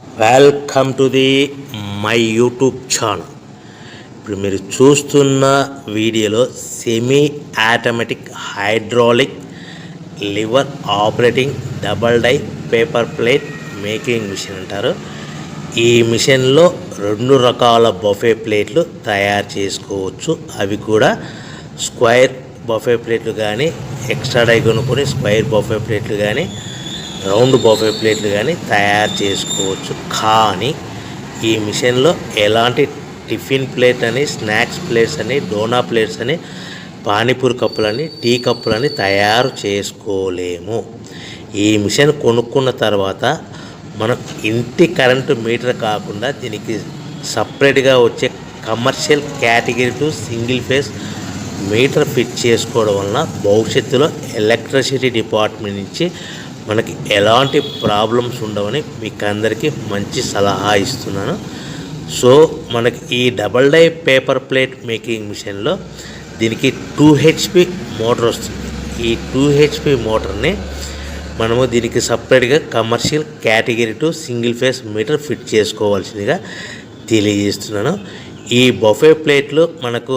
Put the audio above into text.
Welcome to the my YouTube channel. ఇప్పుడు మీరు చూస్తున్న వీడియోలో semi automatic hydraulic lever operating double die paper plate making machine అంటారు. ఈ మిషన్లో 2 రకాల బఫే ప్లేట్లు తయారు చేసుకోవచ్చు. అవి కూడా స్క్వేర్ బఫే ప్లేట్లు కానీ, ఎక్స్ట్రా డై కొనుక్కొని స్క్వేర్ బఫే ప్లేట్లు కానీ, రౌండ్ బఫే ప్లేట్లు కానీ తయారు చేసుకోవచ్చు. కానీ ఈ మిషన్లో ఎలాంటి టిఫిన్ ప్లేట్ అని, స్నాక్స్ ప్లేట్స్ అని, డోనా ప్లేట్స్ అని, పానీపూరి కప్పులని, టీ కప్పులని తయారు చేసుకోలేము. ఈ మిషన్ కొనుక్కున్న తర్వాత మనం ఇంటి కరెంటు మీటర్ కాకుండా దీనికి సపరేట్గా వచ్చే commercial category to single phase metre fit చేసుకోవడం వలన భవిష్యత్తులో ఎలక్ట్రిసిటీ డిపార్ట్మెంట్ నుంచి మనకి ఎలాంటి ప్రాబ్లమ్స్ ఉండవని మీకు అందరికీ మంచి సలహా ఇస్తున్నాను. సో మనకి ఈ double die paper plate making మిషన్లో దీనికి 2 HP మోటార్ వస్తుంది. ఈ 2 HP మోటార్ని మనము దీనికి సపరేట్గా commercial category to single phase metre fit చేసుకోవాల్సిందిగా తెలియజేస్తున్నాను. ఈ బఫే ప్లేట్లు మనకు